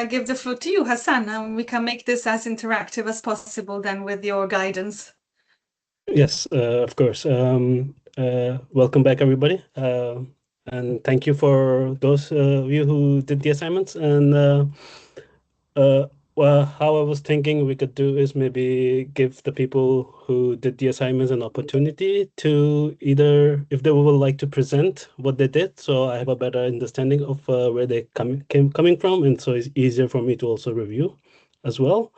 give the floor to you, Hassan, and we can make this as interactive as possible then with your guidance. Yes, of course. Welcome back, everybody. And thank you for those of you who did the assignments. And well, how I was thinking we could do is maybe give the people who did the assignments an opportunity to either, if they would like to present what they did, so I have a better understanding of where they coming from, and so it's easier for me to also review as well.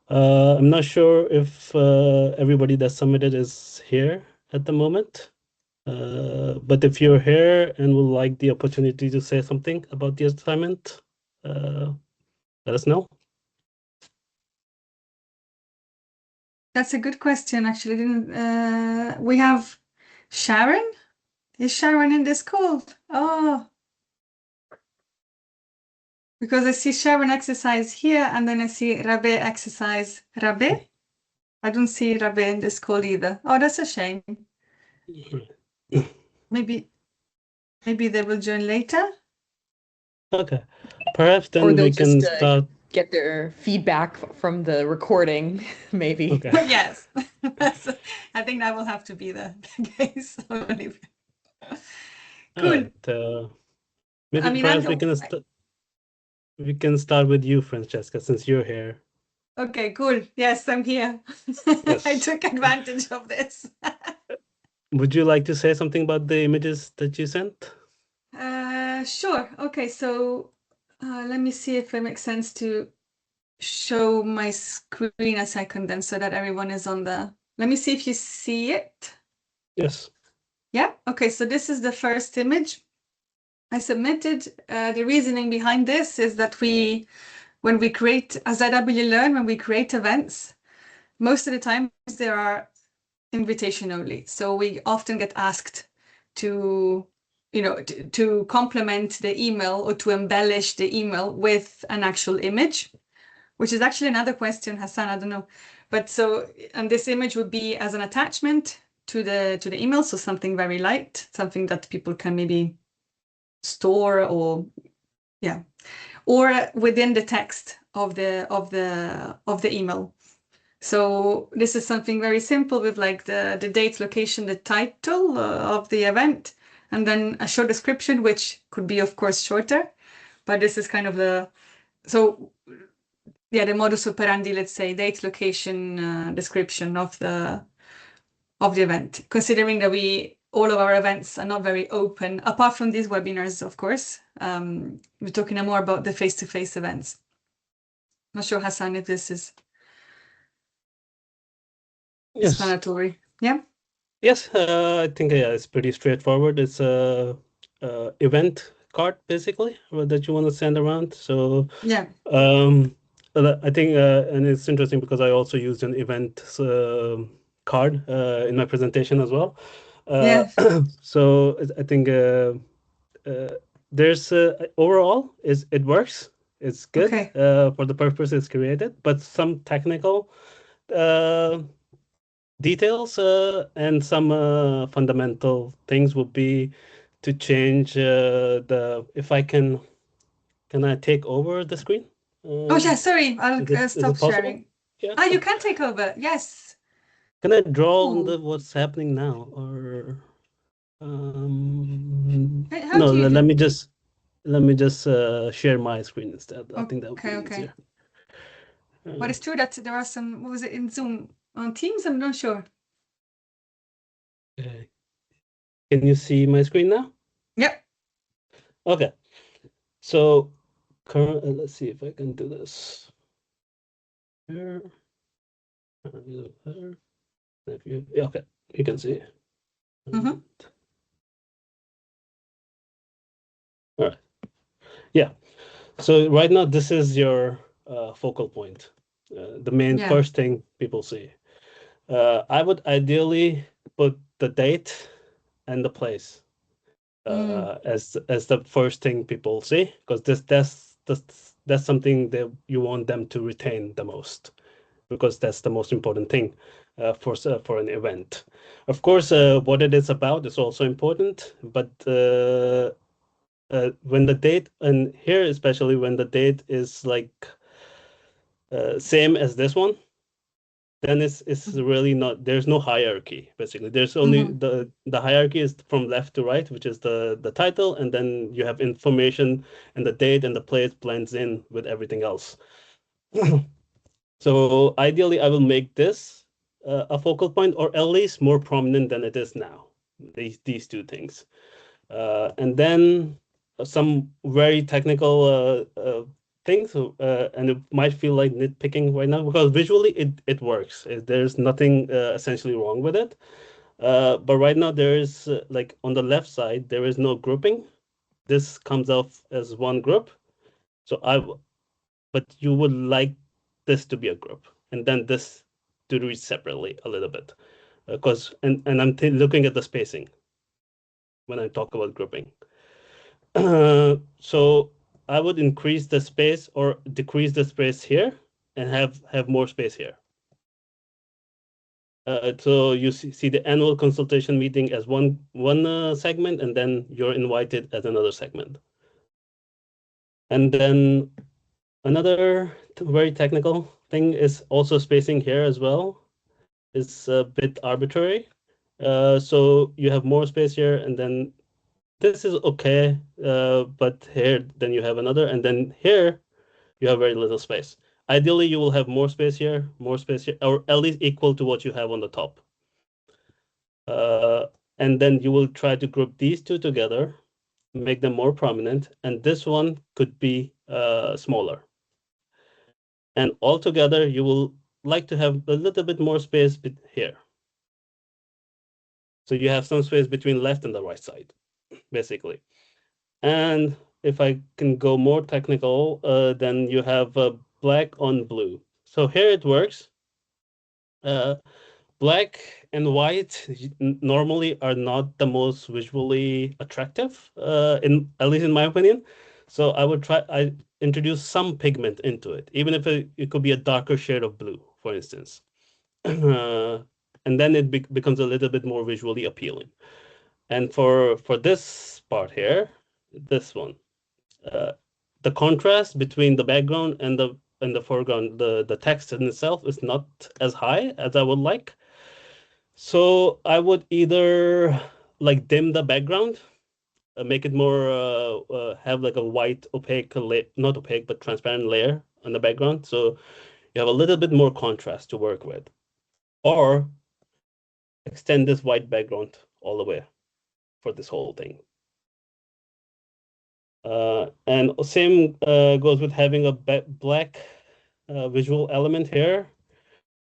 I'm not sure if everybody that submitted is here at the moment. But if you're here and would like the opportunity to say something about the assignment, let us know. That's a good question, actually. We have Sharon? Is Sharon in this call? Oh, because I see Sharon exercise here, and then I see Rabe exercise. Rabe? I don't see Rabe in this call either. Oh, that's a shame. Maybe they will join later. Okay, perhaps Or then they'll we can just start. get their feedback from the recording, maybe. Okay. Yes, I think that will have to be the case. Cool. All right, maybe I mean, perhaps we can start with you, Francesca, since you're here. Okay, cool. Yes, I'm here. Yes. I took advantage of this. Would you like to say something about the images that you sent? Sure. Okay, so let me see if it makes sense to show my screen a second then so that everyone is on the... Let me see if you see it. Yes. Yeah, okay, so this is the first image I submitted. The reasoning behind this is that when we create, as IW Learn, when we create events, most of the time there are invitation only. So we often get asked to, to complement the email or to embellish the email with an actual image, which is actually another question, Hassan, I don't know. But so, and this image would be as an attachment to the email. So something very light, something that people can maybe store or, yeah, or within the text of the email. So this is something very simple with like the date, location, the title of the event, and then a short description, which could be, of course, shorter. But this is kind of the modus operandi, let's say, date, location, description of the event. Considering that all of our events are not very open, apart from these webinars, of course. We're talking more about the face-to-face events. Not sure, Hassan, if this is explanatory. Yeah. Yes, I think it's pretty straightforward. It's a event card basically that you want to send around. So yeah, I think and it's interesting because I also used an event card in my presentation as well. yeah. So I think there's overall it works. It's good Okay. for the purpose it's created, but some technical details and some fundamental things would be to change if I can I take over the screen? Oh yeah, sorry, I'll is stop it possible? sharing. Yeah. You can take over. Yes. Can I draw on Ooh. what's happening now, or How no? do you Let me just share my screen instead. I think that would be okay. easier. But it's true that there are some. What was it in Zoom on Teams? I'm not sure. Okay. Can you see my screen now? Yep. Okay. So let's see if I can do this. Here. Okay, you can see. Mm-hmm. All right. Yeah. So right now, this is your focal point, the main first thing people see. I would ideally put the date and the place as the first thing people see, because that's something that you want them to retain the most, because that's the most important thing for an event. Of course, what it is about is also important, but when the date, and here especially when the date is like same as this one, then it's really not, there's no hierarchy, basically. There's only the hierarchy is from left to right, which is the title, and then you have information and the date and the place blends in with everything else. So ideally, I will make this a focal point, or at least more prominent than it is now, these two things. And then some very technical things, and it might feel like nitpicking right now because visually it works. There's nothing essentially wrong with it. But right now there is like on the left side, there is no grouping. This comes off as one group. So but you would like this to be a group, and then this to read separately a little bit. Because and I'm looking at the spacing when I talk about grouping. So I would increase the space or decrease the space here and have more space here. So you see the annual consultation meeting as one segment, and then you're invited as another segment. And then another very technical thing is also spacing here as well. It's a bit arbitrary. So you have more space here, and then this is okay, but here then you have another, and then here you have very little space. Ideally, you will have more space here, or at least equal to what you have on the top. And then you will try to group these two together, make them more prominent, and this one could be smaller. And altogether, you will like to have a little bit more space here. So you have some space between left and the right side, basically. And if I can go more technical, then you have black on blue. So here it works. Black and white normally are not the most visually attractive, at least in my opinion. So I introduce some pigment into it, even if it could be a darker shade of blue, for instance. And then it becomes a little bit more visually appealing. And for this part here, this one, the contrast between the background and the foreground, the text in itself is not as high as I would like. So I would either like dim the background, make it more have like a white opaque not opaque but transparent layer on the background, so you have a little bit more contrast to work with, or extend this white background all the way for this whole thing. And same goes with having a black visual element here.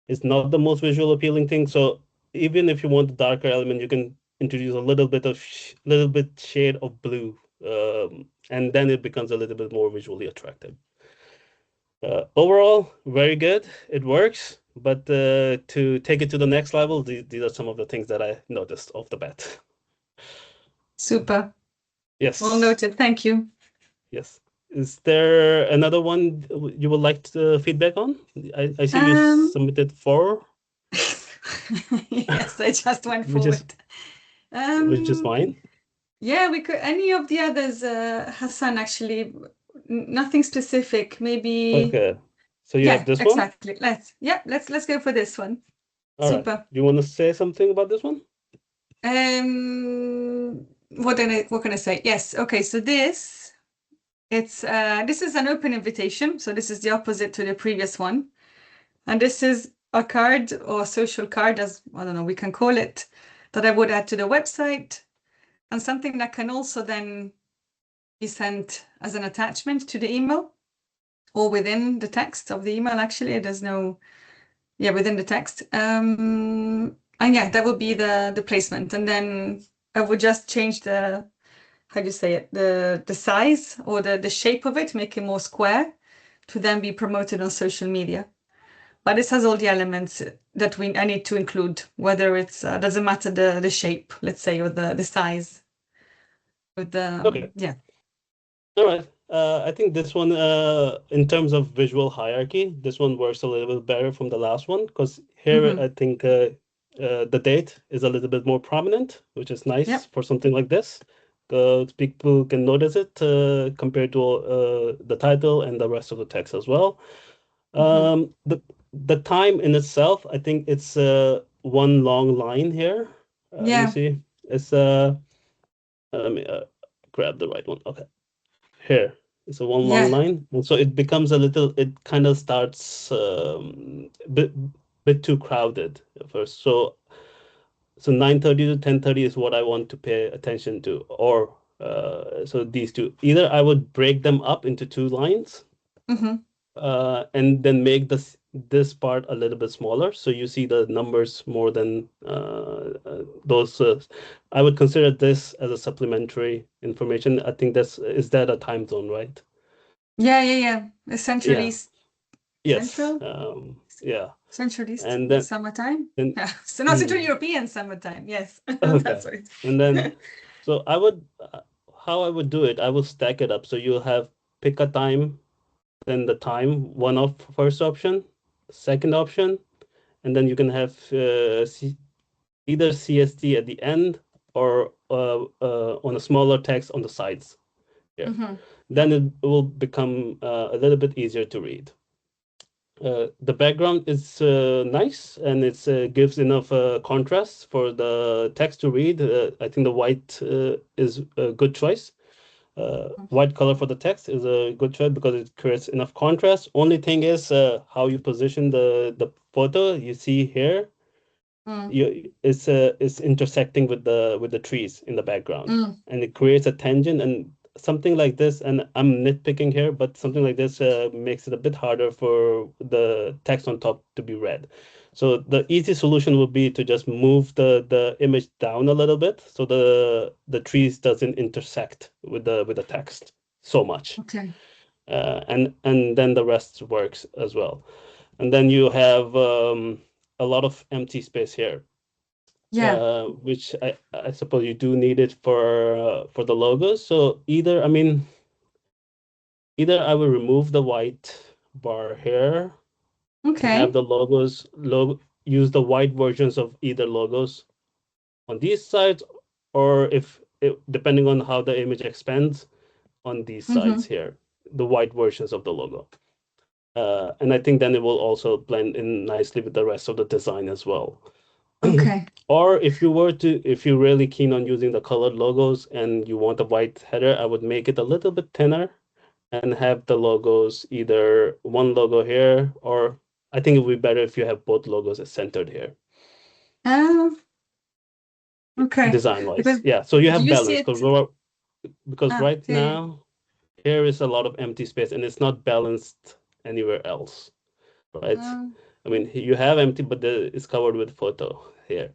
It's not the most visual appealing thing. So even if you want a darker element, you can introduce a little bit shade of blue, and then it becomes a little bit more visually attractive. Overall, very good. It works. But to take it to the next level, these are some of the things that I noticed off the bat. Super. Yes. Well noted. Thank you. Yes. Is there another one you would like to feedback on? I see you submitted 4. Yes, I just went Which forward. which is fine. Yeah, we could any of the others, Hassan, actually, nothing specific. Maybe. Okay. So you Yeah, have this one? exactly. Let's go for this one. All Super. right. Do you want to say something about this one? What can I say? Yes. Okay. So this is an open invitation. So this is the opposite to the previous one, and this is a card or social card, as I don't know we can call it, that I would add to the website, and something that can also then be sent as an attachment to the email or within the text of the email. Actually, there's no, yeah, within the text. And yeah, that would be the placement. And then I would just change the, how do you say it, the size or the shape of it, make it more square to then be promoted on social media. But this has all the elements that I need to include, whether it's doesn't matter the shape, let's say, or the size. With the Okay. Yeah. All right. I think this one, in terms of visual hierarchy, this one works a little bit better from the last one, because here I think the date is a little bit more prominent, which is nice Yep. for something like this. people can notice it compared to the title and the rest of the text as well. The time in itself, I think it's one long line here. Let me Yeah. see. It's let me grab the right one. Okay, here it's a one long Yeah. line, and so it becomes a little. It kind of starts bit too crowded at first. So 9:30 to 10:30 is what I want to pay attention to, or so these two. Either I would break them up into two lines, and then make this part a little bit smaller, so you see the numbers more than those. I would consider this as a supplementary information. I think is that a time zone, right? Yeah. Essentially, Yeah. Yes. Central. Yeah. Central East, And then summertime. then Yeah, so not Central mm, European summertime. Yes, okay. that's right. And then so I would how I would do it, I will stack it up. So you'll have pick a time, then the time, one of first option, second option, and then you can have either CST at the end or on a smaller text on the sides here. Then it will become a little bit easier to read. The background is nice, and it gives enough contrast for the text to read. I think the white is a good choice. White color for the text is a good choice because it creates enough contrast. Only thing is how you position the photo. You see here, it's intersecting with the trees in the background, and it creates a tangent and something like this. And I'm nitpicking here, but something like this makes it a bit harder for the text on top to be read. So the easy solution would be to just move the image down a little bit so the trees doesn't intersect with the text so much. Okay. And then the rest works as well. And then you have a lot of empty space here. Yeah. Which I suppose you do need it for the logos. So either I will remove the white bar here and have Okay. the logos use the white versions of either logos on these sides, or depending on how the image expands, on these sides here, the white versions of the logo. And I think then it will also blend in nicely with the rest of the design as well. Okay. Or if you're really keen on using the colored logos and you want a white header, I would make it a little bit thinner and have the logos either one logo here, or I think it would be better if you have both logos centered here. Okay. Design-wise. Because Yeah, so you have you see balance it. because right Yeah. now here is a lot of empty space and it's not balanced anywhere else, right? I mean, you have empty, but it's covered with photo here.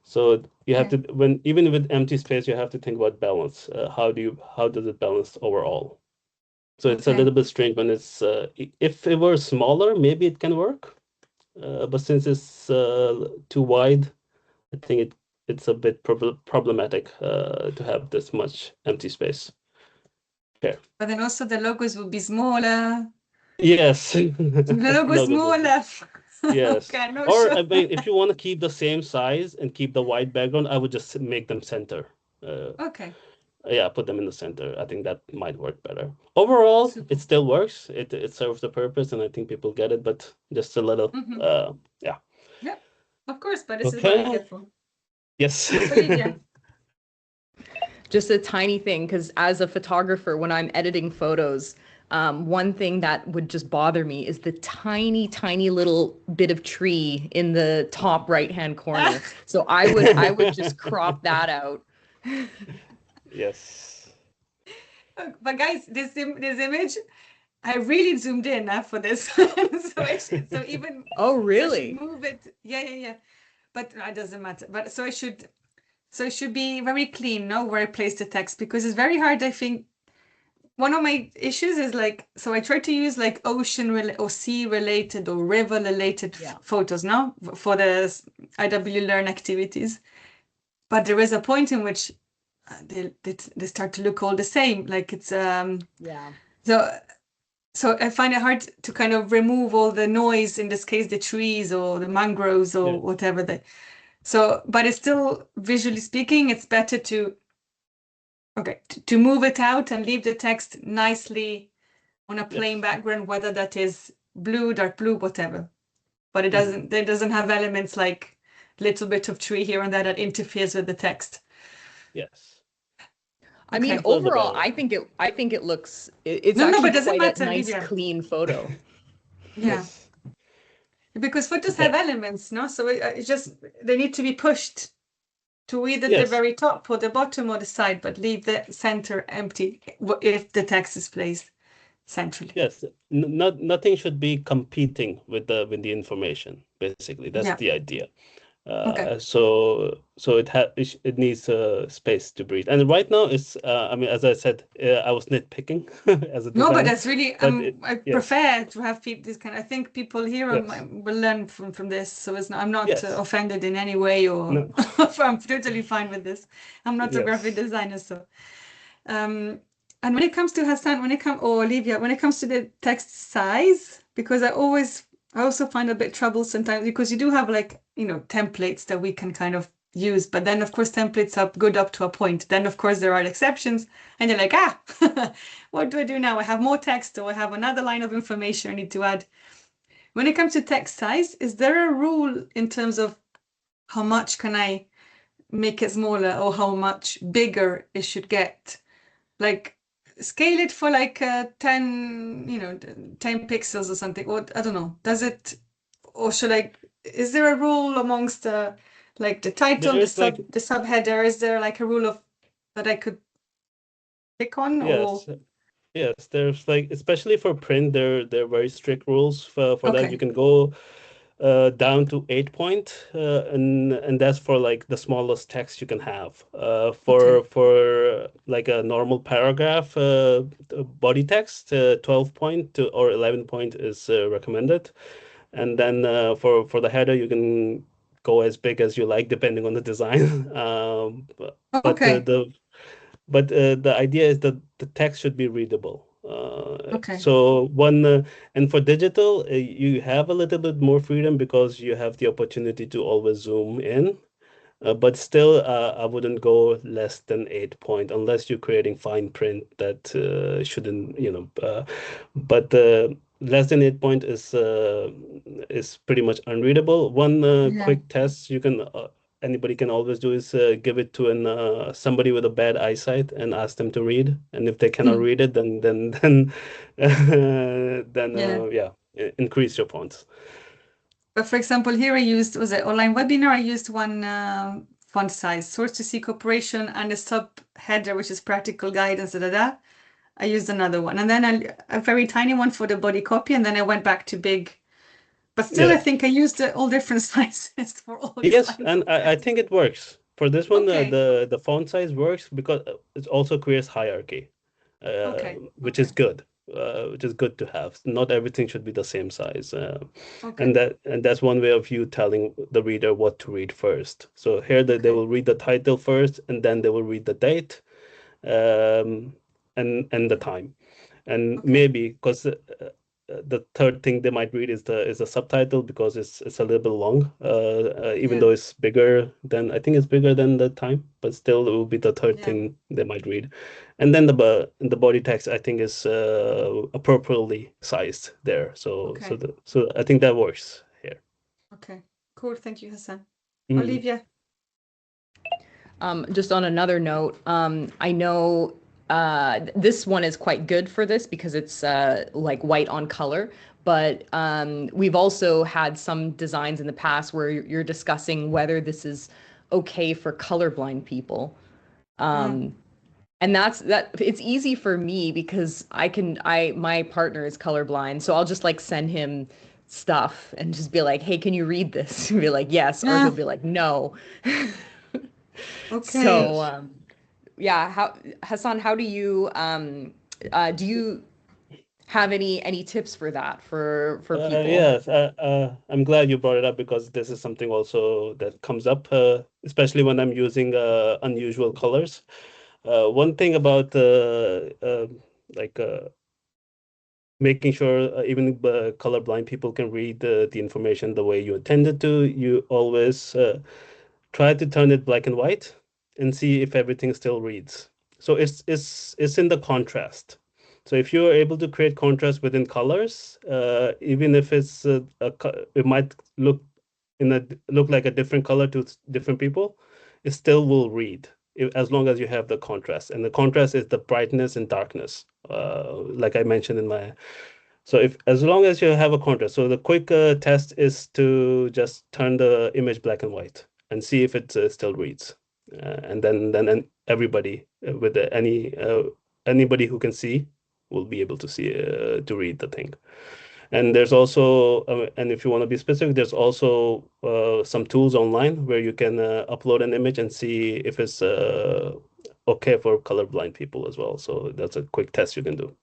So you have to, even with empty space, you have to think about balance. How does it balance overall? So it's a little bit strange when it's, if it were smaller, maybe it can work. But since it's too wide, I think it's a bit problematic to have this much empty space. Okay. But then also the logos will be smaller. Yes. The logo smaller. Yes. Okay, no, Or sure. I mean, if you want to keep the same size and keep the white background, I would just make them center. Okay. Yeah, put them in the center. I think that might work better. Overall, it still works. It serves the purpose, and I think people get it. But just a little, yeah. Yeah, of course. But this is what I get for. Yes. Olivia. Just a tiny thing, because as a photographer, when I'm editing photos, one thing that would just bother me is the tiny, tiny little bit of tree in the top right-hand corner. So I would just crop that out. Yes. But guys, this image, I really zoomed in for this. so even. Oh, really? So move it. Yeah. But it doesn't matter. But so it should be very clean, no, where I place the text, because it's very hard. I think one of my issues is like, so I try to use like ocean or sea related or river related photos now for the IW Learn activities. But there is a point in which they start to look all the same. Like it's So I find it hard to kind of remove all the noise, in this case, the trees or the mangroves or whatever but it's still, visually speaking, it's better to Okay, to move it out and leave the text nicely on a plain background, whether that is blue, dark blue, whatever. But it doesn't have elements like little bit of tree here and there that interferes with the text. Yes. I mean, Okay. overall, I think it looks, it's No, but actually it doesn't quite a matter, nice, Livia. clean photo. Yeah. Yes. Because photos Okay. have elements, no? So it's just, they need to be pushed to either the Yes. very top or the bottom or the side, but leave the center empty if the text is placed centrally. Yes. Nothing should be competing with the information. Basically, that's Yeah. the idea. Okay. So it needs space to breathe. And right now it's I mean, as I said, I was nitpicking as a No, but designer. that's really But I yes. prefer to have people this kind. I think people here Yes. will learn from this. So it's not, I'm not Yes. offended in any way, or No. I'm totally fine with this. I'm not a graphic Yes. designer, so. And when it comes to Hassan, or Olivia, when it comes to the text size, because I also find a bit trouble sometimes, because you do have like, templates that we can kind of use, but then of course templates are good up to a point. Then of course there are exceptions, and you're like, what do I do now? I have more text, or I have another line of information I need to add. When it comes to text size, is there a rule in terms of how much can I make it smaller, or how much bigger it should get? Like, scale it for like 10 pixels or something, or I don't know, or is there a rule amongst the title, the subheader? Is there like a rule that I could pick on? Yes. Yes, there's especially for print, there are very strict rules for that. You can go down to 8 point, and that's for the smallest text you can have. For like a normal paragraph body text, 12 point or 11 point is recommended, and then for the header you can go as big as you like depending on the design. But the idea is that the text should be readable. So and for digital, you have a little bit more freedom because you have the opportunity to always zoom in. But still, I wouldn't go less than 8 point unless you're creating fine print that shouldn't, but less than 8 point is pretty much unreadable. One quick test anybody can always do is give it to somebody with a bad eyesight and ask them to read. And if they cannot read it, then increase your fonts. But for example, here I used, was it online webinar? I used one font size, Source to See Corporation, and a subheader, which is practical guidance, I used another one, and then a very tiny one for the body copy, and then I went back to big. But still, I think I used all different sizes for all these Yes, lines. and I think it works. For this one, the font size works because it also creates hierarchy, which is good. Which is good to have. Not everything should be the same size, and that's one way of you telling the reader what to read first. So here they will read the title first, and then they will read the date, and the time, and maybe because the third thing they might read is the subtitle because it's a little bit long, even though it's bigger than, I think it's bigger than the time, but still it will be the third thing they might read. And then the body text, I think, is appropriately sized there. So I think that works here. Okay, cool. Thank you, Hassan. Olivia. Just on another note, I know this one is quite good for this because it's like white on color, but we've also had some designs in the past where you're discussing whether this is okay for colorblind people. And that's it's easy for me because my partner is colorblind, so I'll just send him stuff and just be like, hey, can you read this? And be like, yes, or he'll be like, no. Okay. So Hassan, how do you have any tips for that for people? Yes, I'm glad you brought it up because this is something also that comes up, especially when I'm using unusual colors. One thing about making sure even colorblind people can read the information the way you intended to, you always try to turn it black and white and see if everything still reads. So it's in the contrast. So if you're able to create contrast within colors, even if it's it might look like a different color to different people, it still will read as long as you have the contrast. And the contrast is the brightness and darkness, like I mentioned in my. So as long as you have a contrast, so the quick test is to just turn the image black and white and see if it still reads, and then everybody with anybody who can see will be able to see to read the thing. And there's also, and if you want to be specific, there's also some tools online where you can upload an image and see if it's okay for colorblind people as well. So that's a quick test you can do.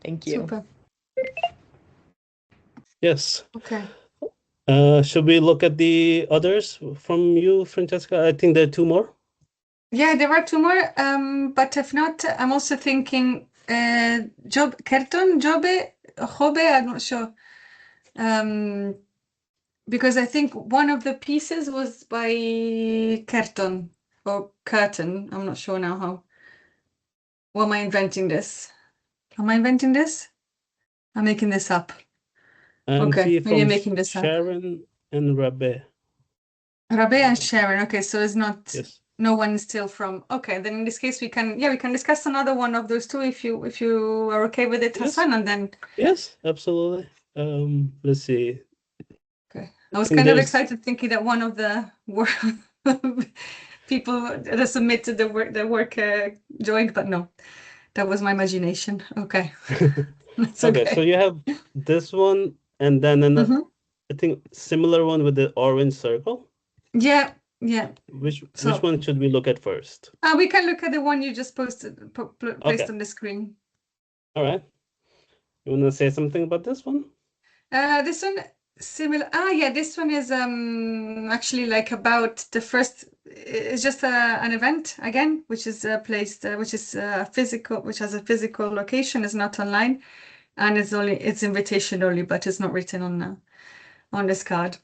Thank you. Super. Yes. Okay. Should we look at the others from you, Francesca? I think there are two more. Yeah, there are two more. But if not, I'm also thinking Jobe, I'm not sure. Because I think one of the pieces was by Kerton or Curtin. I'm not sure now how. Or am I inventing this? Am I inventing this? I'm making this up. Okay, maybe I'm making this up. Sharon and Rabe. Rabe and Sharon. Okay, so it's not. Yes. No one is still from. Okay, then in this case we can discuss another one of those two if you are okay with it, Yes. Hassan, and then. Yes, absolutely. Let's see. Okay, I was kind of excited thinking that one of the people that submitted the work joined, but no, that was my imagination. Okay. That's okay, so you have this one and then another, I think similar one with the orange circle. Yeah. Which one should we look at first? We can look at the one you just posted, placed on the screen. All right. You want to say something about this one? This one similar. Yeah, this one is actually like about the first. It's just an event again, which is placed, which is physical, which has a physical location, is not online, and it's invitation only, but it's not written on this card.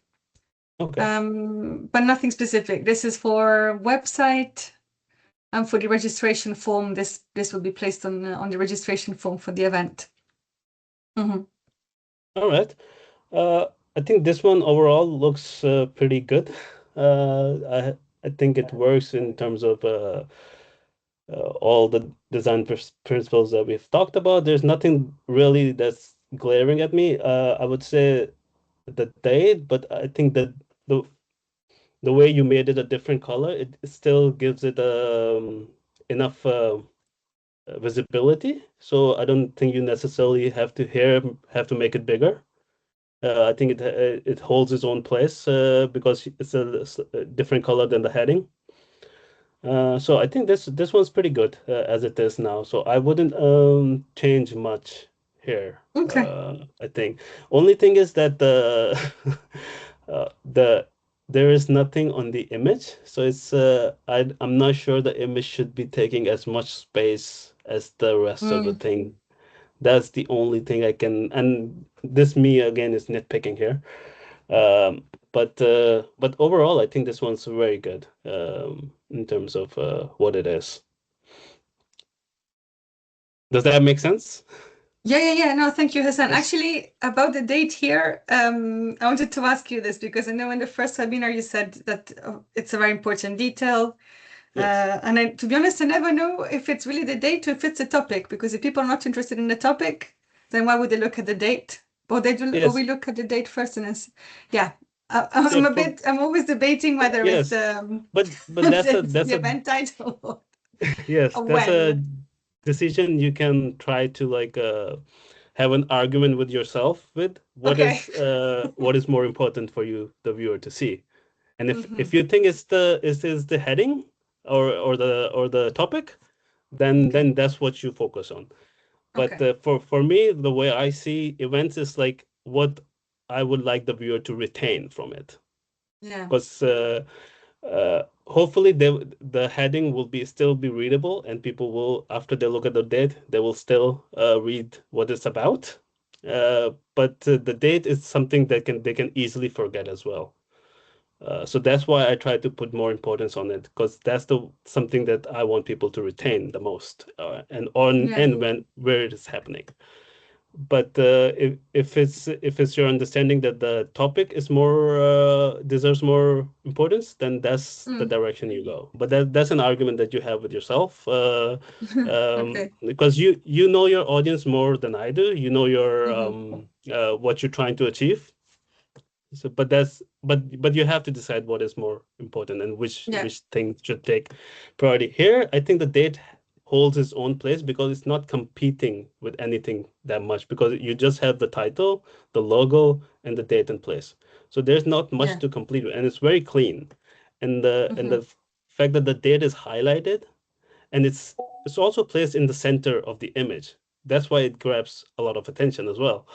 Okay. But nothing specific. This is for website, and for the registration form. This will be placed on the registration form for the event. All right. I think this one overall looks pretty good. I think it works in terms of all the design principles that we've talked about. There's nothing really that's glaring at me. I would say the date, but I think that the way you made it a different color, it still gives it enough visibility. So I don't think you necessarily have to make it bigger. I think it holds its own place because it's a different color than the heading. So I think this one's pretty good as it is now. So I wouldn't change much here. Okay. I think only thing is that there is nothing on the image, so it's I'm not sure the image should be taking as much space as the rest of the thing. That's the only thing I can, and this me again is nitpicking here. But overall, I think this one's very good in terms of what it is. Does that make sense? Yeah. No, thank you, Hassan. Yes. Actually, about the date here, I wanted to ask you this because I know in the first webinar you said that it's a very important detail. Yes. And to be honest, I never know if it's really the date or if it's a topic, because if people are not interested in the topic, then why would they look at the date? Or they do, yes. Or we look at the date first, and it's, yeah. I'm always debating whether yes. it's but that's the event title. Yes, that's a decision you can try to like have an argument with yourself with what is more important for you, the viewer, to see. And if you think it's the heading or the topic, then that's what you focus on. But for me, the way I see events is like what I would like the viewer to retain from it. Yeah. Because hopefully the heading will still be readable, and people will, after they look at the date, they will still read what it's about. But the date is something that they can easily forget as well. So that's why I try to put more importance on it, because that's something that I want people to retain the most, and where it is happening. But if it's your understanding that the topic is more deserves more importance, then that's the direction you go. But that's an argument that you have with yourself, because you know your audience more than I do. You know your what you're trying to achieve. So, but you have to decide what is more important and which thing should take priority. Here, I think the date holds its own place because it's not competing with anything that much, because you just have the title, the logo, and the date in place. So there's not much to complete with, and it's very clean. And the fact that the date is highlighted, and it's also placed in the center of the image. That's why it grabs a lot of attention as well.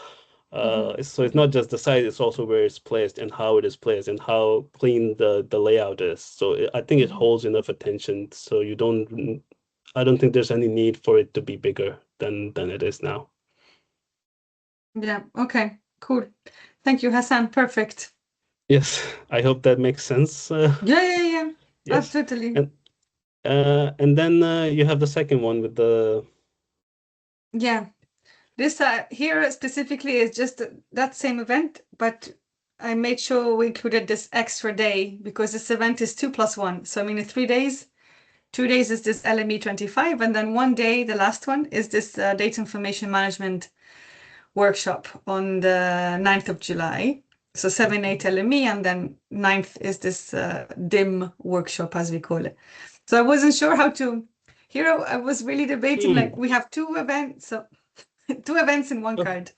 So it's not just the size, it's also where it's placed and how it is placed and how clean the layout is. So I think it holds enough attention. So I don't think there's any need for it to be bigger than it is now. Yeah, okay, cool. Thank you, Hassan. Perfect. Yes, I hope that makes sense. Yeah. Yes. Totally. And then you have the second one with the... Yeah. This here specifically is just that same event, but I made sure we included this extra day because this event is 2+1. So I mean, 3 days, 2 days is this LME 25, and then 1 day, the last one, is this data information management workshop on the 9th of July. So 7-8 LME, and then 9th is this DIM workshop, as we call it. So I wasn't sure how to. Here I was really debating, like we have 2 events, so 2 events in 1 card.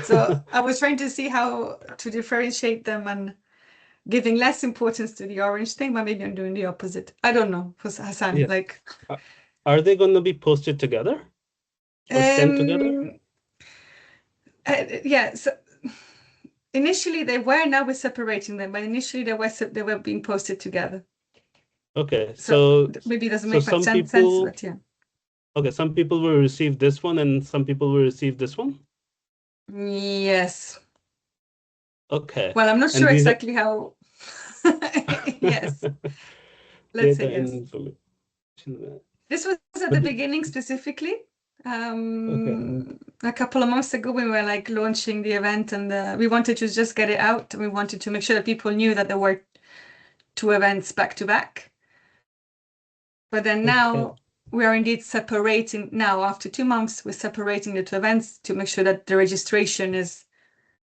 So I was trying to see how to differentiate them and giving less importance to the orange thing, but maybe I'm doing the opposite. I don't know, Hassan. Yes. Like, are they going to be posted together or sent together? Yeah. So initially they were. Now we're separating them, but initially they were being posted together. Okay, so maybe it doesn't make much sense, but yeah. Okay, some people will receive this one and some people will receive this one? Yes. Okay. Well, I'm not sure exactly how. Yes. Let's say yes. This was at the beginning specifically. A couple of months ago, we were like launching the event, and we wanted to just get it out. We wanted to make sure that people knew that there were 2 events back to back. But then now we are indeed separating. Now, after 2 months, we're separating the 2 events to make sure that the registration is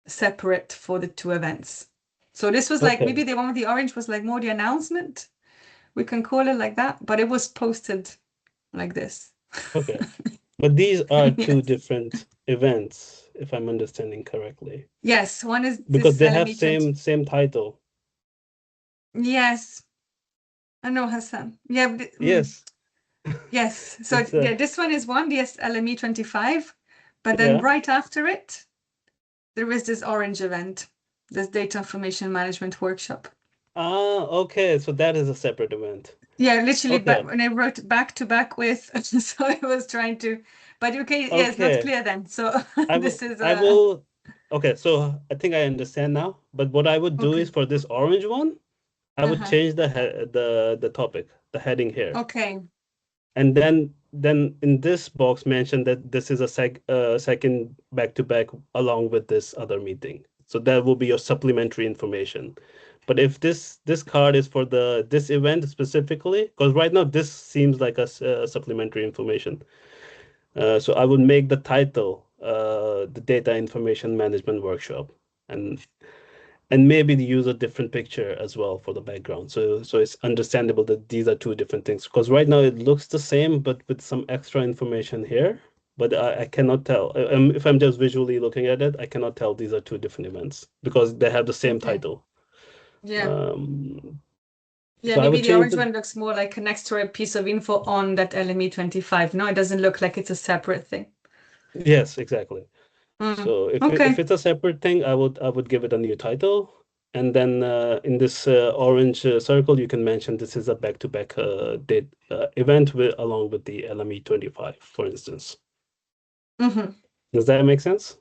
separate for the 2 events. So this was like, maybe the one with the orange was like more the announcement. We can call it like that, but it was posted like this. Okay. But these are 2 different events, if I'm understanding correctly. Yes, one is because they have same title. Yes. I know, Hassan. Yeah. Yes. Yes. So yeah, this one is one, the LME 25, but then right after it, there is this orange event, this data information management workshop. Ah, okay. So that is a separate event. Yeah, literally, but when I wrote back to back with, so I was trying to, but okay, yeah, it's not clear then. So this is. I will. Okay, so I think I understand now. But what I would do is for this orange one, I would change the topic, the heading here. Okay. And then in this box mention that this is a second back-to-back along with this other meeting. So that will be your supplementary information. But if this card is for this event specifically, because right now this seems like a supplementary information. So I would make the title the Data Information Management Workshop, and maybe use a different picture as well for the background. So it's understandable that these are 2 different things, because right now it looks the same, but with some extra information here. But I cannot tell. If I'm just visually looking at it, I cannot tell these are 2 different events because they have the same title. Yeah. Yeah, maybe the orange one looks more like an extra piece of info on that LME 25. No, it doesn't look like it's a separate thing. Yes, exactly. So if it's a separate thing, I would give it a new title, and then in this orange circle, you can mention this is a back-to-back date event along with the LME 25, for instance. Does that make sense?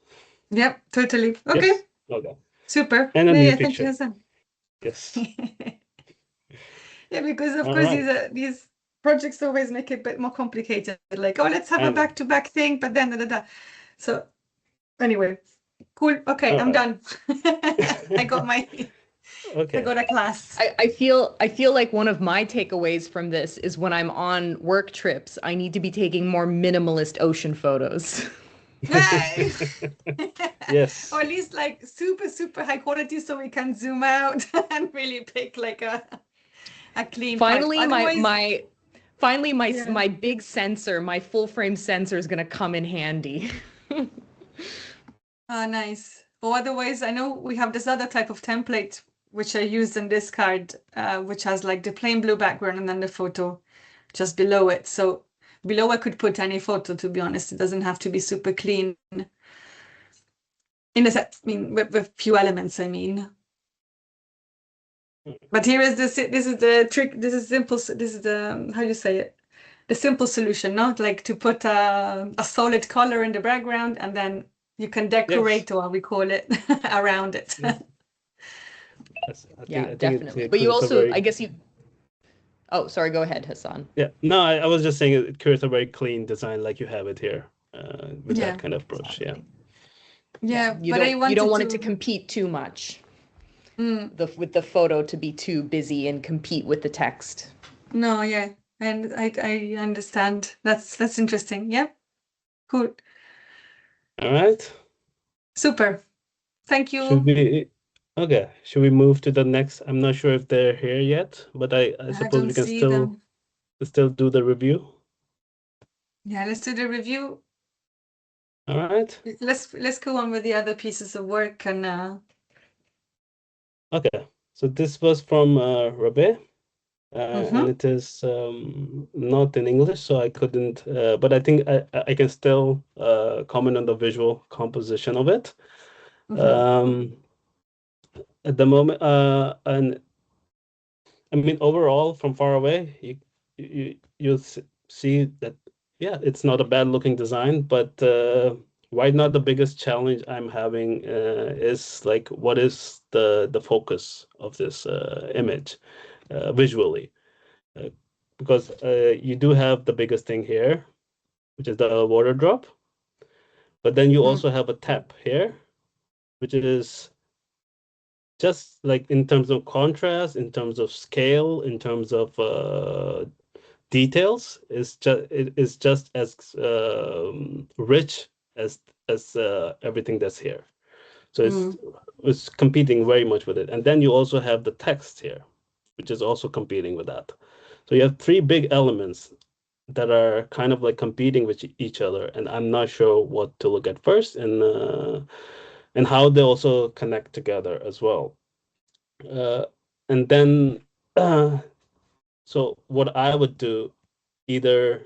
Yep, totally. Okay. Yes? Okay. Super. And a new picture. Thank you, Hassan. Yes. Yeah, because of All course right. these projects always make it a bit more complicated. Like, oh, let's have I a know. back-to-back thing, but then da, da, da. So anyway, cool. Okay, All I'm right. done. I got I Okay. got a class. I feel like one of my takeaways from this is when I'm on work trips, I need to be taking more minimalist ocean photos. Yay! Yes. Or at least like super, super high quality so we can zoom out and really pick like a clean part. Finally, Otherwise, yeah. my big sensor, my full frame sensor is gonna come in handy. Oh, nice. Or otherwise, I know we have this other type of template which I used in this card, which has like the plain blue background and then the photo just below it. So below I could put any photo, to be honest. It doesn't have to be super clean. In a sense, I mean, with few elements, I mean. But here is this is the trick. This is simple. This is the, how you say it? The simple solution, not like to put a solid color in the background and then you can Yes. decorate, or we call it, around it. Yes. Yes. Yeah, I think definitely. it But you creates a also, very I guess you. Oh, sorry. Go ahead, Hassan. yeah. No, I was just saying it creates a very clean design like you have it here, with Yeah, that kind of approach. Yeah. Exactly. yeah. You But I don't wanted want it to to. compete too much. Mm, With the photo to be too busy and compete with the text. no, yeah, and I understand. That's interesting. Yeah, cool, All right. super. Thank Should you. we okay, should we move to the next? I'm not sure if they're here yet, but I I suppose don't we can see them. still do the review. Yeah, let's do the review. All right. Let's go on with the other pieces of work and Okay. So this was from Rabe, mhm, and it is not in English, so I couldn't. But I think I can still comment on the visual composition of it. mhm, At the moment, and I mean overall from far away, you'll see that yeah, it's not a bad looking design, but right now the biggest challenge I'm having is like what is the focus of this image visually. Uh, because you do have the biggest thing here, which is the water drop, but then you mm, also have a tap here, which is just like in terms of contrast, in terms of scale, in terms of details, it is just as rich as everything that's here. So mm, it's competing very much with it, and then you also have the text here, which is also competing with that. So you have three big elements that are kind of like competing with each other, and I'm not sure what to look at first, and how they also connect together as well. And then, so what I would do, either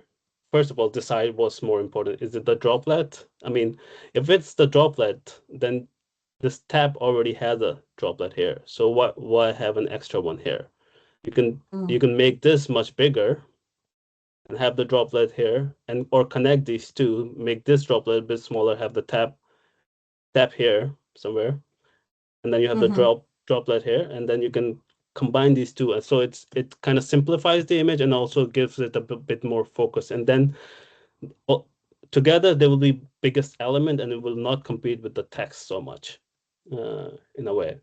first of all decide what's more important. Is it the droplet? I mean, if it's the droplet, then this tab already has a droplet here. So why have an extra one here? You mm, can make this much bigger and have the droplet here, and or connect these two, make this droplet a bit smaller, have the tab here somewhere, and then you have the mhm. droplet here, and then you can combine these two, and so it kind of simplifies the image and also gives it a bit more focus, and then together they will be biggest element, and it will not compete with the text so much, in a way.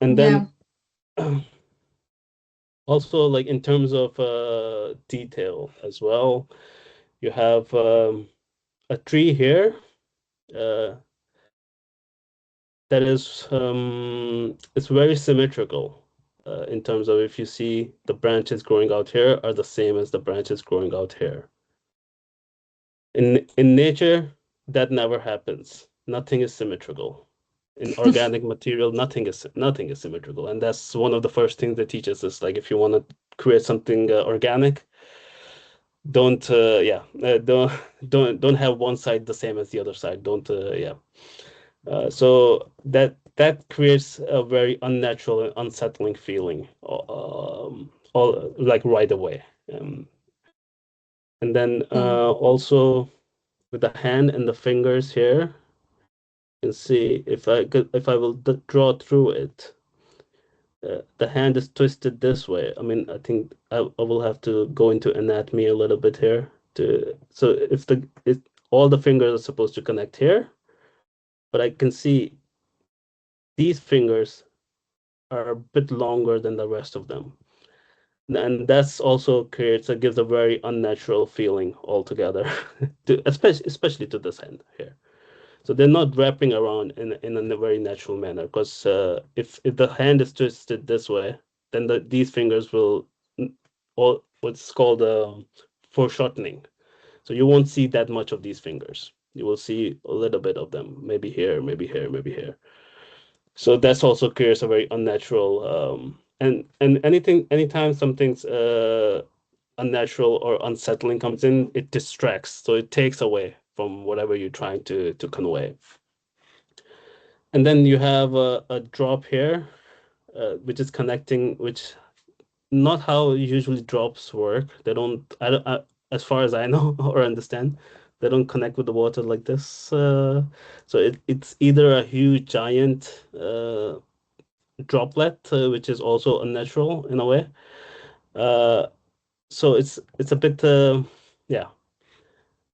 And Yeah, then also like in terms of detail as well, you have a tree here uh, that is it's very symmetrical, in terms of if you see the branches growing out here are the same as the branches growing out here. In nature, that never happens. Nothing is symmetrical. In organic material, nothing is symmetrical, and that's one of the first things they teach us is like if you want to create something organic, don't don't have one side the same as the other side. Don't yeah. So that creates a very unnatural and unsettling feeling, all like right away. And then mm, also with the hand and the fingers here, you can see if I will draw through it, the hand is twisted this way. I mean, I think I will have to go into anatomy a little bit here. So if all the fingers are supposed to connect here, but I can see these fingers are a bit longer than the rest of them. And that's also gives a very unnatural feeling altogether, especially to this hand here. So they're not wrapping around in a very natural manner, because if the hand is twisted this way, then these fingers will all what's called foreshortening. So you won't see that much of these fingers. You will see a little bit of them, maybe here, maybe here, maybe here. So that's also creates a very unnatural and anytime something's unnatural or unsettling comes in, it distracts. So it takes away from whatever you're trying to convey. And then you have a drop here, which is connecting, which not how usually drops work. They don't, as far as I know or understand, they don't connect with the water like this. So it's either a huge giant droplet, which is also unnatural in a way. So it's a bit, yeah.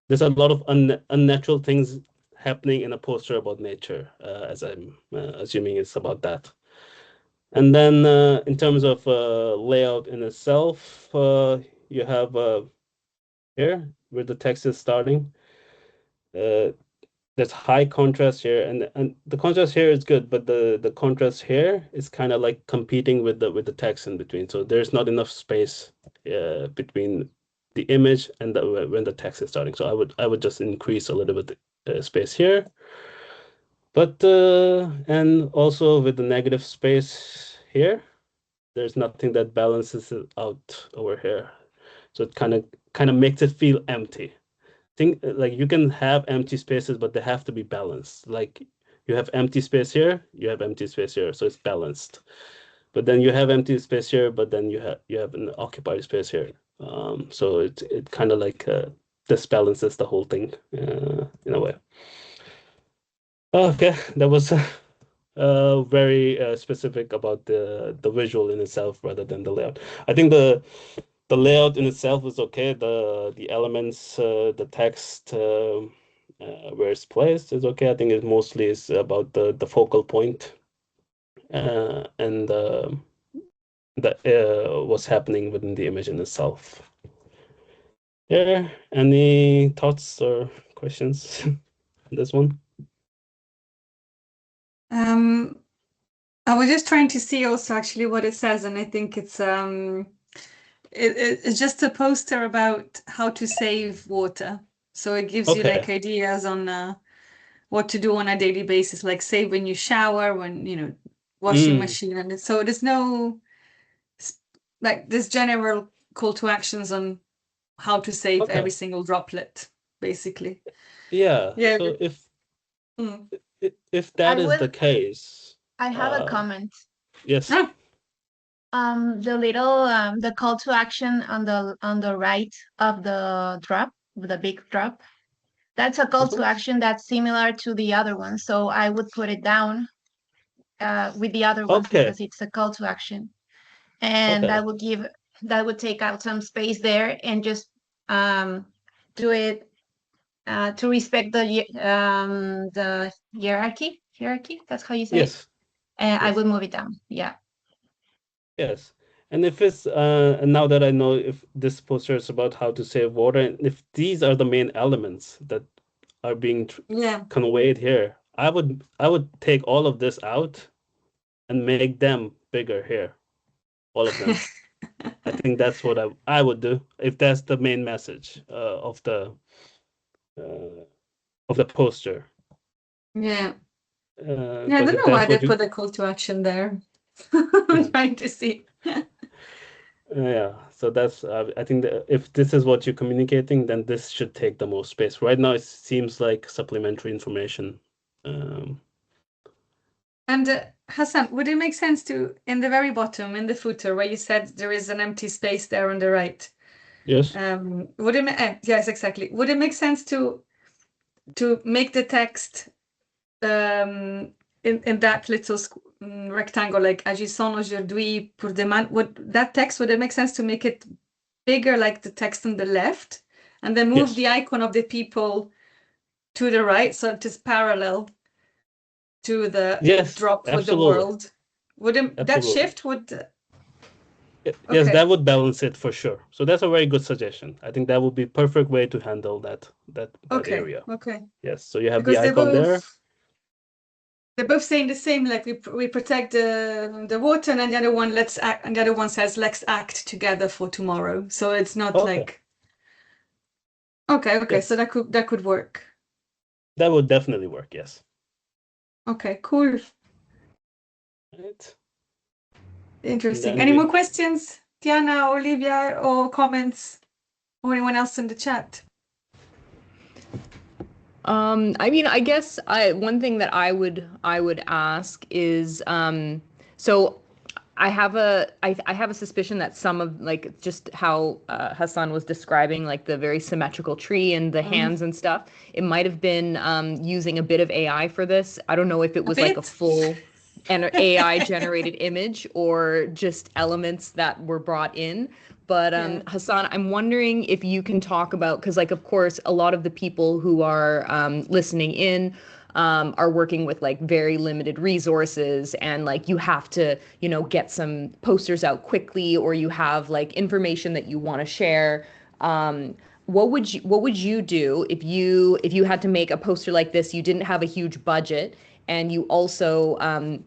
There's a lot of unnatural things happening in a poster about nature, as I'm assuming it's about that. And then in terms of layout in itself, you have here where the text is starting. There's high contrast here, and the contrast here is good, but the contrast here is kind of like competing with the text in between. So there's not enough space between the image and when the text is starting. So I would just increase a little bit space here. But and also with the negative space here, there's nothing that balances it out over here. So it kind of makes it feel empty. Think like you can have empty spaces, but they have to be balanced. Like you have empty space here, you have empty space here, so it's balanced. But then you have empty space here, but then you have an occupied space here. So it kind of like disbalances the whole thing in a way. Okay, that was very specific about the visual in itself rather than the layout. I think the layout in itself is okay. The elements, the text, where it's placed is okay. I think it mostly is about the focal point and what's happening within the image in itself. Yeah. Any thoughts or questions on this one? I was just trying to see also actually what it says, and I think it's it's just a poster about how to save water. So it gives you like ideas on what to do on a daily basis, like save when you shower, when washing machine, and so there's no like this general call to actions on how to save every single droplet, basically. Yeah. So if that is the case, I have a comment. Yes. The little the call to action on the right of the drop, the big drop, that's a call to action that's similar to the other one. So I would put it down with the other one because it's a call to action, and that would take out some space there and just do it to respect the hierarchy. That's how you say it. And I would move it down. Yeah. Yes. And if it's now that I know if this poster is about how to save water, and if these are the main elements that are being conveyed here, I would take all of this out and make them bigger here, all of them. I think that's what I would do if that's the main message of the poster. Yeah. I don't know why they put a call to action there. I'm trying to see. Yeah, so that's I think that if this is what you're communicating, then this should take the most space. Right now, it seems like supplementary information. And Hassan, would it make sense to, in the very bottom, in the footer, where you said there is an empty space there on the right? Yes. Would it? Yes, exactly. Would it make sense to make the text in that little rectangle, like agissant aujourd'hui pour demain, that text, would it make sense to make it bigger, like the text on the left, and then move Yes. the icon of the people to the right, so it is parallel to the Yes, drop with the absolutely. world? Would that Absolutely. shift would? Yes, Okay. that would balance it for sure. So that's a very good suggestion. I think that would be perfect way to handle that Okay. area. Okay. Yes. So you have Because the icon there. they're both saying the same, like we protect the water, and then the other one let's act, and the other one says let's act together for tomorrow. So it's not Okay. like okay. Yes. So that could work. That would definitely work. Yes. Okay, cool. Right. Interesting. Then Any we- more questions, Diana, Olivia, or comments, or anyone else in the chat? I mean, I guess one thing that I would ask is so I have a suspicion that some of, like, just how Hassan was describing, like the very symmetrical tree and the hands and stuff, it might have been using a bit of AI for this. I don't know if it was like a bit? full and AI generated image or just elements that were brought in. But Yeah. Hassan, I'm wondering if you can talk about, because, like, of course, a lot of the people who are listening in are working with like very limited resources, and like you have to, you know, get some posters out quickly, or you have like information that you want to share. What would you do if you had to make a poster like this? You didn't have a huge budget, and you also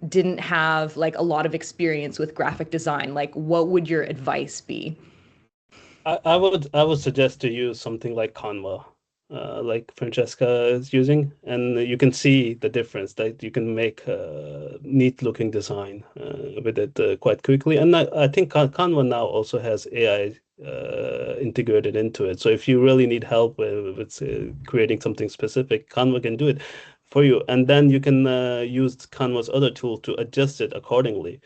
didn't have like a lot of experience with graphic design. Like, what would your advice be? I would suggest to use something like Canva, like Francesca is using, and you can see the difference that you can make a neat looking design with it quite quickly. And I think Canva now also has AI integrated into it. So if you really need help with creating something specific, Canva can do it for you, and then you can use Canva's other tool to adjust it accordingly.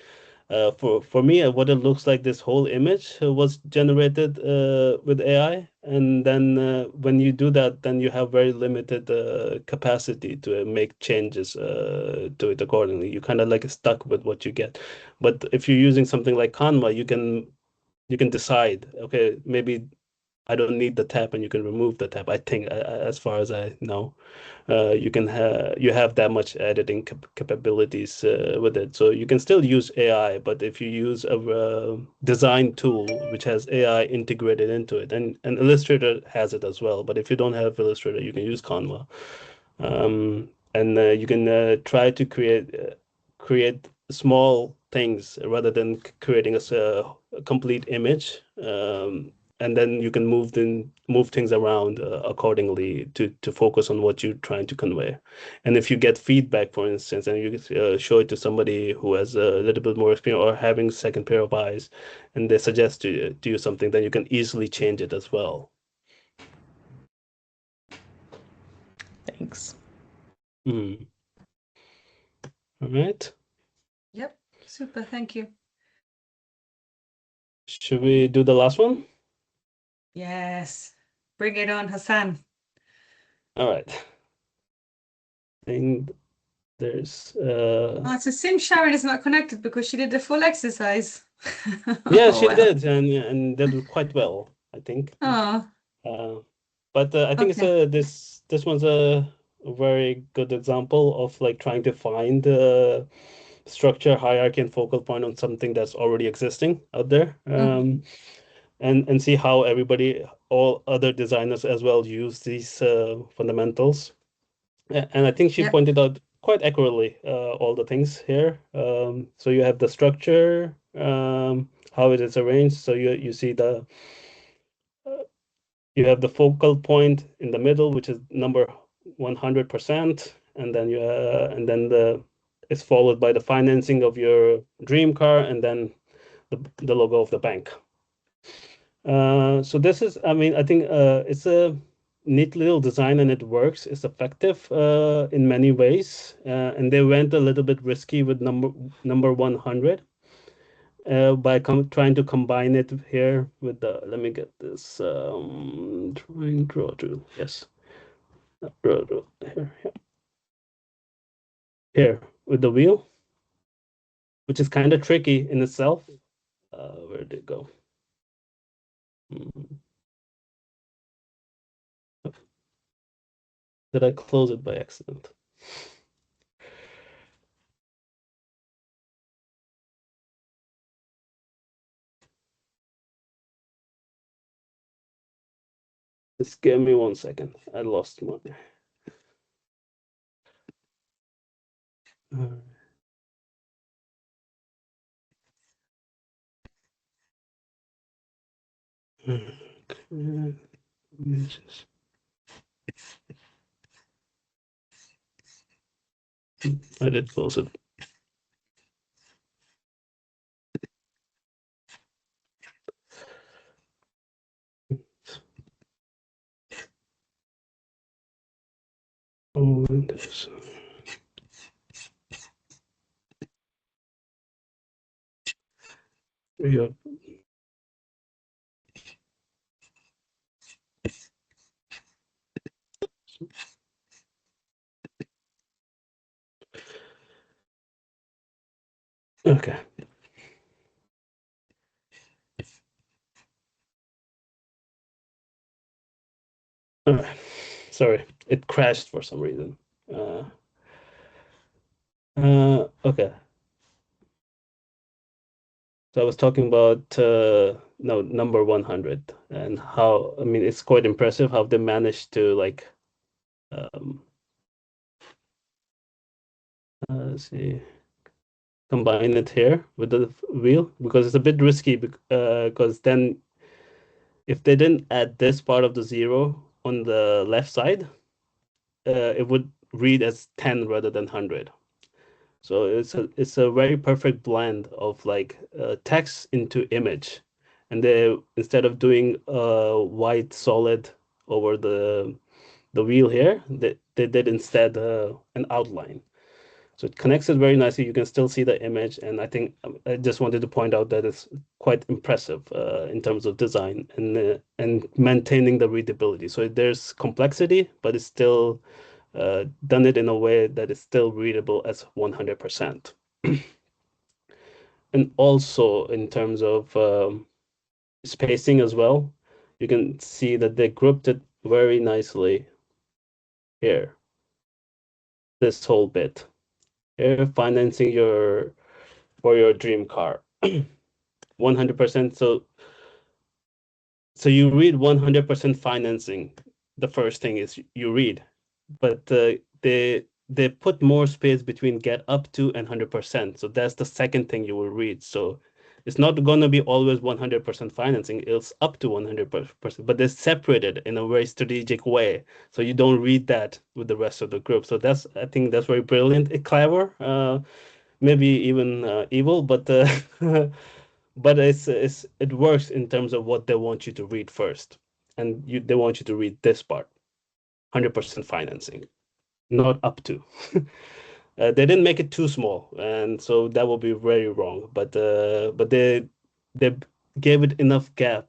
For me, what it looks like, this whole image was generated with AI, and then when you do that, then you have very limited capacity to make changes to it accordingly. You kind of like stuck with what you get. But if you're using something like Canva, you can decide, okay, maybe I don't need the tab, and you can remove the tab. I think, as far as I know, you have that much editing capabilities with it. So you can still use AI, but if you use a design tool which has AI integrated into it, and Illustrator has it as well. But if you don't have Illustrator, you can use Canva, and you can try to create small things rather than creating a complete image. And then you can move things around accordingly to focus on what you're trying to convey. And if you get feedback, for instance, and you show it to somebody who has a little bit more experience or having second pair of eyes, and they suggest to you something, then you can easily change it as well. Thanks. All right. Yep. Super. Thank you. Should we do the last one? Yes. Bring it on, Hassan. All right. I think there's Oh, it's a shame Sharon is not connected because she did the full exercise. yeah, Oh, she well. did, and did quite well, I think. Oh, But I think okay. it's this one's a very good example of like trying to find structure, hierarchy, and focal point on something that's already existing out there. And see how all other designers as well use these fundamentals. And I think she Yep. pointed out quite accurately all the things here. So you have the structure, how it is arranged. So you see you have the focal point in the middle, which is number 100%, and then it's followed by the financing of your dream car, and then the logo of the bank. So this is, I mean, I think it's a neat little design, and it works. It's effective in many ways, and they went a little bit risky with number 100 by trying to combine it here with the. Let me get this drawing draw tool. Yes, draw here with the wheel. which is kind of tricky in itself. Where did it go? Did I close it by accident? Just give me 1 second. I lost one. Okay. I did close it. Oh, this. Yeah. Okay. All right. Sorry, it crashed for some reason. Okay. So I was talking about no, number 100 and how, I mean, it's quite impressive how they managed to like let's see, combine it here with the wheel, because it's a bit risky because then if they didn't add this part of the 0 on the left side, it would read as 10 rather than 100. So it's a very perfect blend of like text into image, and they, instead of doing a white solid over the wheel here, they did instead an outline. So it connects it very nicely. You can still see the image, and I think I just wanted to point out that it's quite impressive in terms of design and maintaining the readability. So there's complexity, but it's still done it in a way that is still readable as 100%. And also in terms of spacing as well, you can see that they grouped it very nicely here. This whole bit here, financing for your dream car, 100%. So you read 100% financing. The first thing is you read, but they put more space between get up to and 100%. So that's the second thing you will read. So it's not going to be always 100% financing. It's up to 100%, but they're separated in a very strategic way. So you don't read that with the rest of the group. So I think that's very brilliant, clever, maybe even evil, but but it works in terms of what they want you to read first, and they want you to read this part, 100% financing, not up to. They didn't make it too small, and so that will be very wrong. But they gave it enough gap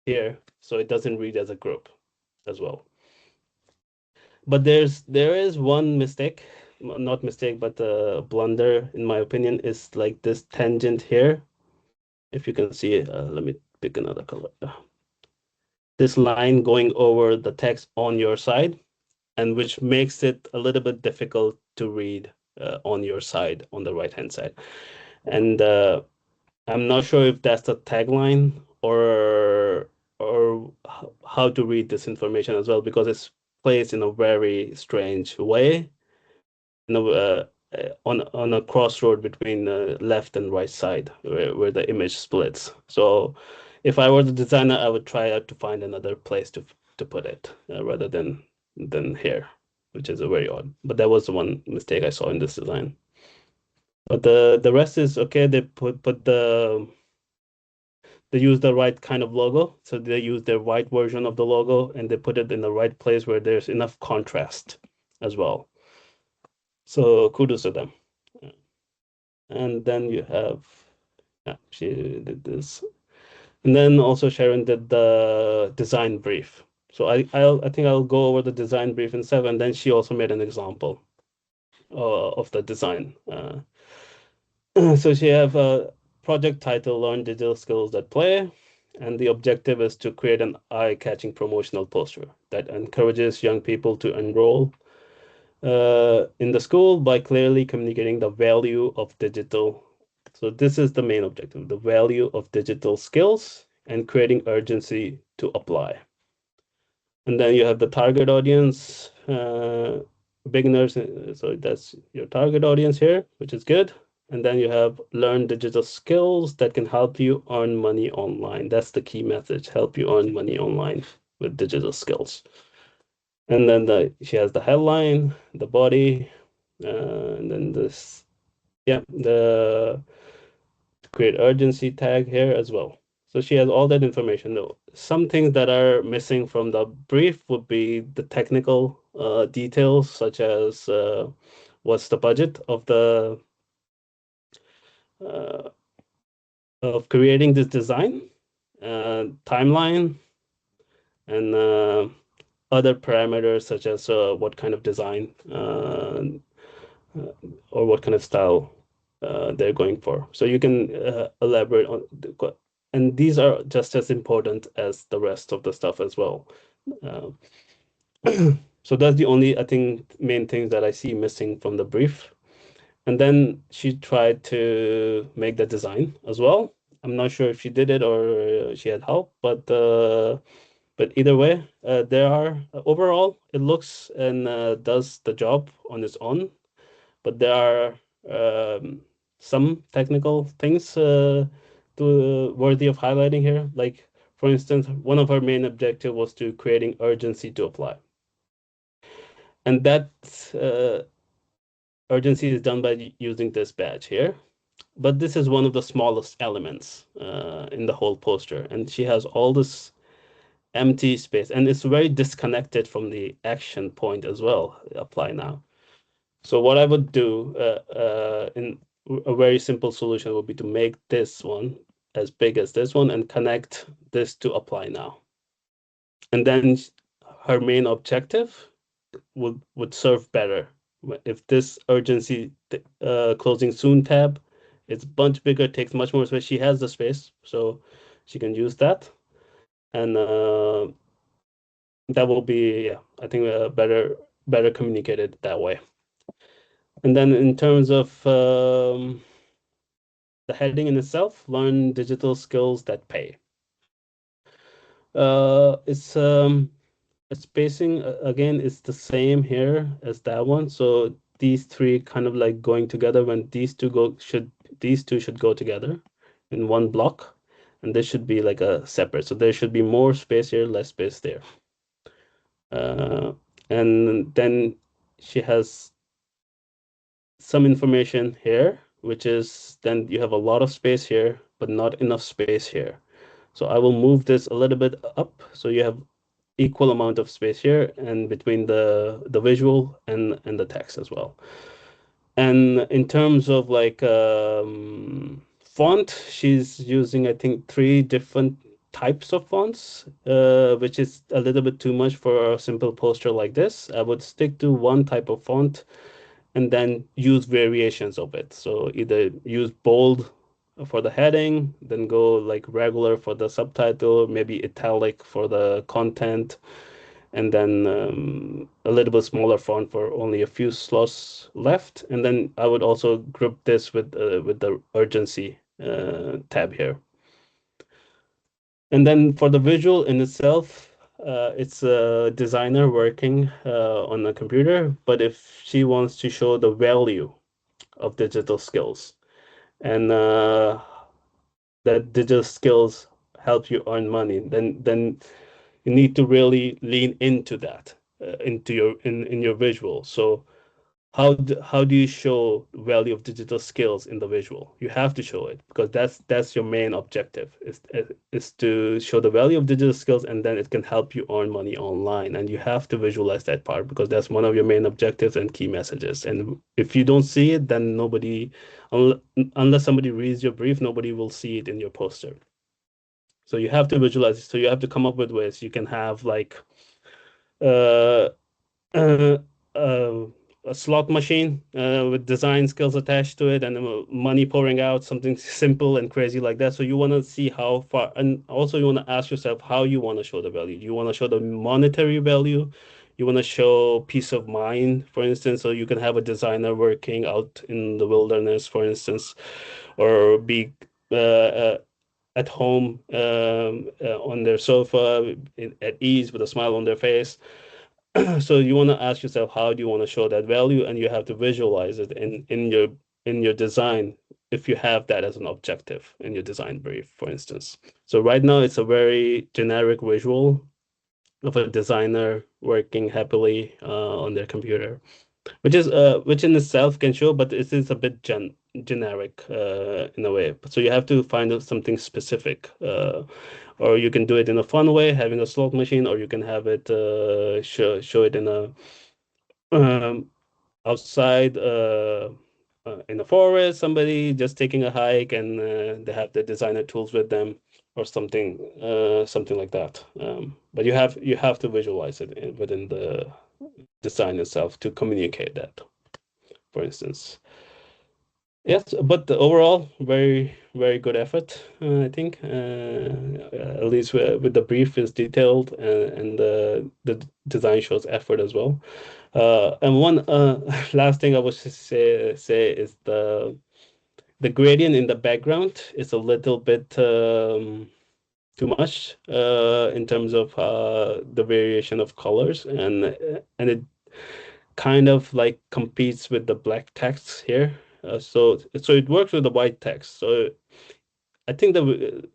here so it doesn't read as a group as well. But there is one mistake, not mistake, but blunder in my opinion, is like this tangent here. If you can see it, let me pick another color. This line going over the text on your side, and which makes it a little bit difficult to read on your side, on the right-hand side. And I'm not sure if that's the tagline or how to read this information as well, because it's placed in a very strange way, you know, on a crossroad between the left and right side where the image splits. So if I were the designer, I would try out to find another place to put it rather than here, which is a very odd. But that was the one mistake I saw in this design. But the rest is okay. They they use the right kind of logo. So they use the white version of the logo, and they put it in the right place where there's enough contrast as well. So kudos to them. And then you have, yeah, she did this. And then also Sharon did the design brief. So I think I'll go over the design brief in 7. Then she also made an example of the design. So she have a project title, Learn Digital Skills That Play. And the objective is to create an eye-catching promotional poster that encourages young people to enroll in the school by clearly communicating the value of digital. So this is the main objective, the value of digital skills and creating urgency to apply. And then you have the target audience, beginners. So that's your target audience here, which is good. And then you have learn digital skills that can help you earn money online. That's the key message, help you earn money online with digital skills. And then she has the headline, the body, and then this, yeah, the create urgency tag here as well. So she has all that information. Though some things that are missing from the brief would be the technical details, such as what's the budget of the of creating this design, timeline, and other parameters such as what kind of design or what kind of style they're going for. So you can elaborate on, and these are just as important as the rest of the stuff as well. So that's the only, I think, main things that I see missing from the brief. And then she tried to make the design as well. I'm not sure if she did it or she had help, but either way, there are overall it looks and does the job on its own, but there are some technical things worthy of highlighting here. Like, for instance, one of her main objective was to creating urgency to apply. And that urgency is done by using this badge here. But this is one of the smallest elements in the whole poster. And she has all this empty space, and it's very disconnected from the action point as well, apply now. So what I would do in a very simple solution would be to make this one as big as this one and connect this to apply now. And then her main objective would serve better. If this urgency closing soon tab, it's much bigger, takes much more space. She has the space, so she can use that. And that will be, yeah, I think better communicated that way. And then in terms of the heading in itself, learn digital skills that pay. Its spacing again is the same here as that one. So these three kind of like going together. When these two should go together in one block, and this should be like a separate. So there should be more space here, less space there. And then she has some information here, which is then you have a lot of space here, but not enough space here. So I will move this a little bit up so you have equal amount of space here and between the visual and the text as well. And in terms of like font, she's using, I think, 3 different types of fonts, which is a little bit too much for a simple poster like this. I would stick to one type of font and then use variations of it. So either use bold for the heading, then go like regular for the subtitle, maybe italic for the content, and then a little bit smaller font for only a few slots left. And then I would also group this with the urgency tab here. And then for the visual in itself, it's a designer working on a computer, but if she wants to show the value of digital skills and that digital skills help you earn money, then you need to really lean into that into your visual. So how do you show value of digital skills in the visual? You have to show it because that's your main objective is to show the value of digital skills, and then it can help you earn money online. And you have to visualize that part because that's one of your main objectives and key messages. And if you don't see it, then nobody, unless somebody reads your brief, nobody will see it in your poster. So you have to visualize it. So you have to come up with ways you can have like a slot machine with design skills attached to it and money pouring out, something simple and crazy like that. So you want to see how far, and also you want to ask yourself how you want to show the value. Do you want to show the monetary value? You want to show peace of mind, for instance, so you can have a designer working out in the wilderness, for instance, or be at home on their sofa at ease with a smile on their face. So you want to ask yourself, how do you want to show that value? And you have to visualize it in your design, if you have that as an objective in your design brief, for instance. So right now it's a very generic visual of a designer working happily on their computer, which in itself can show, but it is a bit generic in a way. So you have to find something specific, or you can do it in a fun way, having a slot machine, or you can have it show it in a outside in the forest, somebody just taking a hike, and they have the designer tools with them, or something like that. But you have to visualize it within the design itself to communicate that, for instance. Yes, but overall, very, very good effort, I think. At least with the brief is detailed, and the design shows effort as well. And one last thing I would say is the gradient in the background is a little bit too much in terms of the variation of colors, and it kind of like competes with the black text here. So it works with the white text. So I think that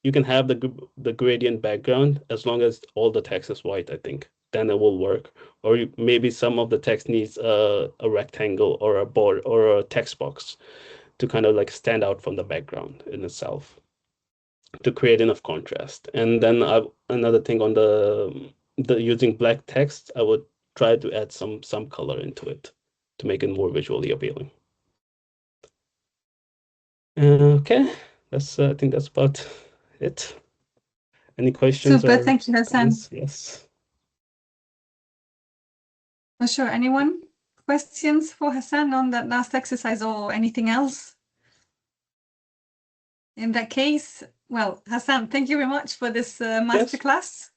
you can have the gradient background as long as all the text is white, I think. Then it will work. Or maybe some of the text needs a rectangle or a board or a text box to kind of like stand out from the background in itself, to create enough contrast. And then another thing on the using black text, I would try to add some color into it to make it more visually appealing. Okay, I think that's about it. Any questions? Super, thank you, Hassan. Yes. Not sure. Anyone? Questions for Hassan on that last exercise or anything else? In that case, well, Hassan, thank you very much for this masterclass.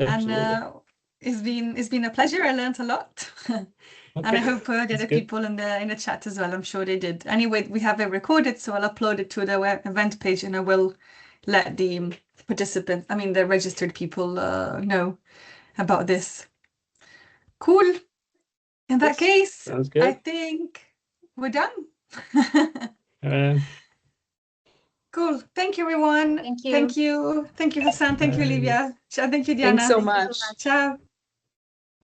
Absolutely. And it's been a pleasure. I learned a lot. Okay. And I hope the other people in the chat as well. I'm sure they did. Anyway, we have it recorded, so I'll upload it to the event page, and I will let the participants, the registered people, know about this. Cool. In that case, sounds good. I think we're done. Cool. Thank you, everyone. Thank you. Thank you. Thank you, Hassan. Thank you, Olivia. Thank you, Diana. Thanks so much. Ciao.